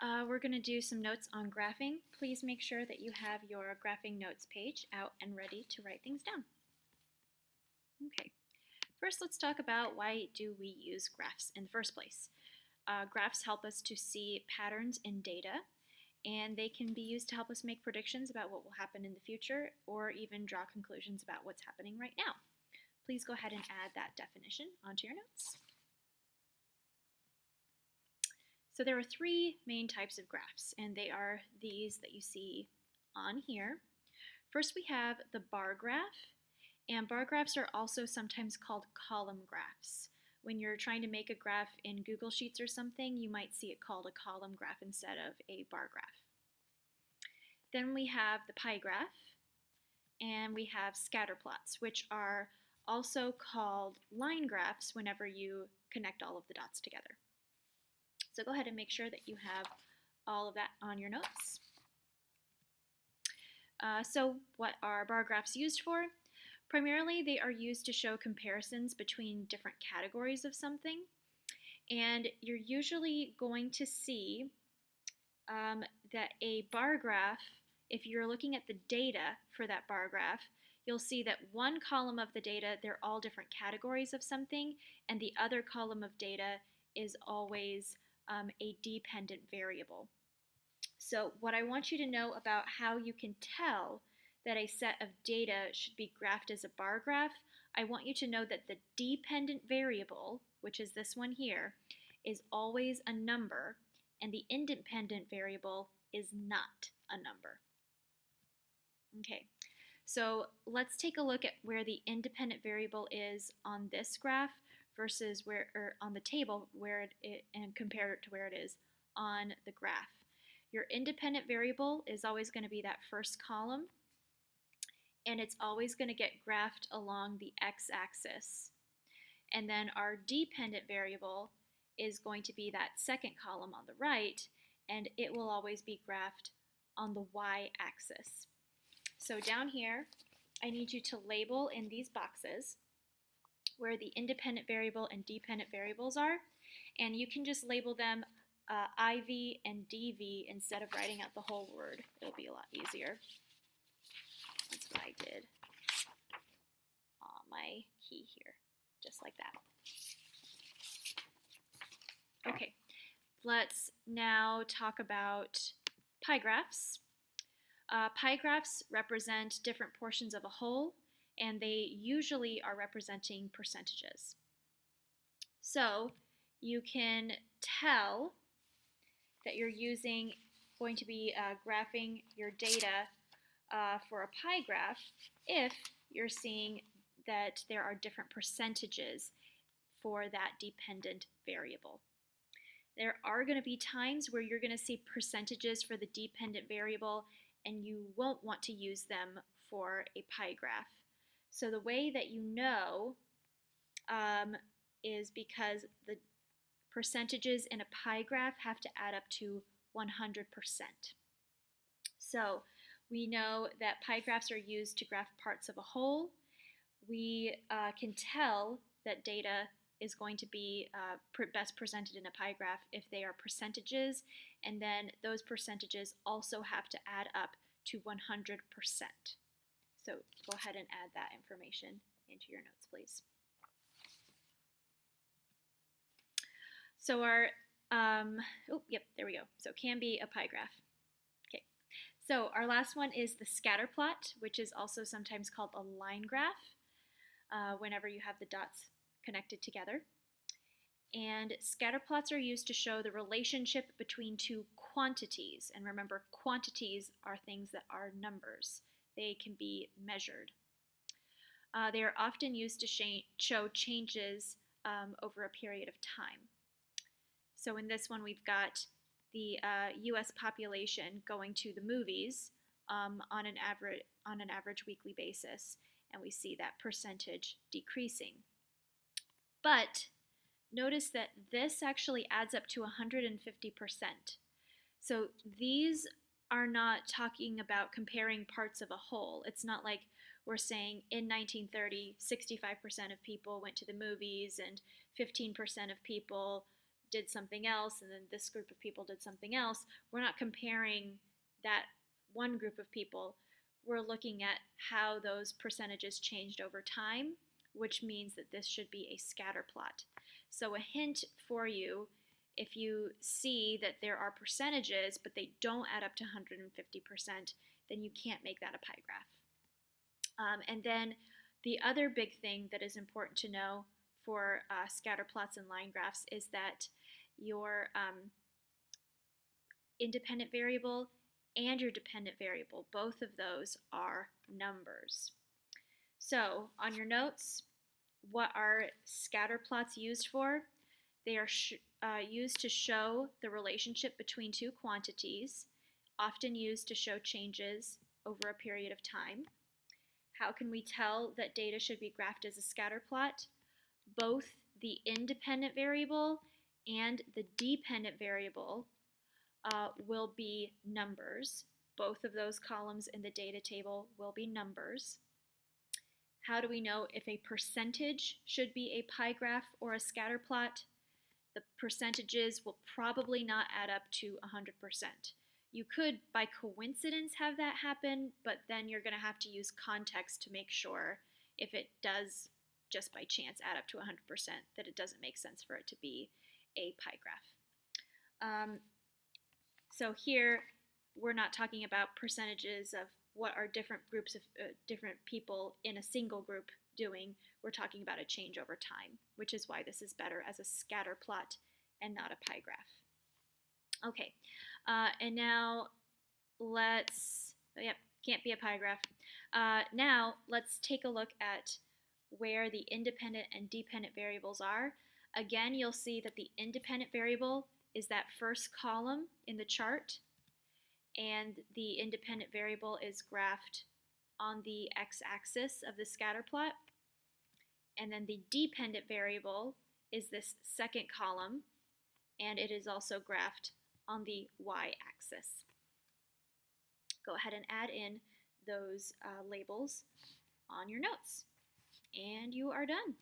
We're going to do some notes on graphing. Please make sure that you have your graphing notes page out and ready to write things down. Okay, first let's talk about why do we use graphs in the first place. Graphs help us to see patterns in data, and they can be used to help us make predictions about what will happen in the future or even draw conclusions about what's happening right now. Please go ahead and add that definition onto your notes. So there are three main types of graphs, and they are these that you see on here. First, we have the bar graph, and bar graphs are also sometimes called column graphs. When you're trying to make a graph in Google Sheets or something, you might see it called a column graph instead of a bar graph. Then we have the pie graph, and we have scatter plots, which are also called line graphs whenever you connect all of the dots together. So go ahead and make sure that you have all of that on your notes. So what are bar graphs used for? Primarily, they are used to show comparisons between different categories of something. And you're usually going to see that a bar graph, if you're looking at the data for that bar graph, you'll see that one column of the data, they're all different categories of something, and the other column of data is always a dependent variable. So what I want you to know about how you can tell that a set of data should be graphed as a bar graph, I want you to know that the dependent variable, which is this one here, is always a number, and the independent variable is not a number. Okay, so let's take a look at where the independent variable is on this graph versus where, or on the table, and compare it to where it is on the graph. Your independent variable is always going to be that first column, and it's always going to get graphed along the x-axis. And then our dependent variable is going to be that second column on the right, and it will always be graphed on the y-axis. So down here, I need you to label in these boxes where the independent variable and dependent variables are, and you can just label them IV and DV instead of writing out the whole word. It'll be a lot easier. That's what I did on my key here, just like that. Okay, let's now talk about pie graphs. Pie graphs represent different portions of a whole, and they usually are representing percentages. So you can tell that you're going to be graphing your data for a pie graph if you're seeing that there are different percentages for that dependent variable. There are going to be times where you're going to see percentages for the dependent variable and you won't want to use them for a pie graph. So the way that you know is because the percentages in a pie graph have to add up to 100%. So we know that pie graphs are used to graph parts of a whole. We can tell that data is going to be best presented in a pie graph if they are percentages, and then those percentages also have to add up to 100%. So go ahead and add that information into your notes, please. So our, there we go. So it can be a pie graph. Okay, so our last one is the scatter plot, which is also sometimes called a line graph whenever you have the dots connected together. And scatter plots are used to show the relationship between two quantities. And remember, quantities are things that are numbers. They can be measured. They are often used to show changes over a period of time. So in this one, we've got the U.S. population going to the movies on an average weekly basis, and we see that percentage decreasing. But notice that this actually adds up to 150%. So these are not talking about comparing parts of a whole. It's not like we're saying in 1930, 65% of people went to the movies and 15% of people did something else and then this group of people did something else, we're not comparing that one group of people. We're looking at how those percentages changed over time, which means that this should be a scatter plot. So a hint for you, if you see that there are percentages but they don't add up to 150%, then you can't make that a pie graph. And then the other big thing that is important to know for scatter plots and line graphs is that your independent variable and your dependent variable, both of those are numbers. So on your notes, what are scatter plots used for? They are used to show the relationship between two quantities, often used to show changes over a period of time. How can we tell that data should be graphed as a scatter plot? Both the independent variable and the dependent variable will be numbers. Both of those columns in the data table will be numbers. How do we know if a percentage should be a pie graph or a scatter plot? The percentages will probably not add up to 100%. You could, by coincidence, have that happen, but then you're going to have to use context to make sure if it does just by chance add up to 100% that it doesn't make sense for it to be a pie graph. So here, we're not talking about percentages of what are different groups of different people in a single group doing. We're talking about a change over time, which is why this is better as a scatter plot and not a pie graph. Okay, and now can't be a pie graph. Now let's take a look at where the independent and dependent variables are. Again, you'll see that the independent variable is that first column in the chart, and the independent variable is graphed on the x-axis of the scatter plot. And then the dependent variable is this second column, and it is also graphed on the y-axis. Go ahead and add in those labels on your notes, and you are done.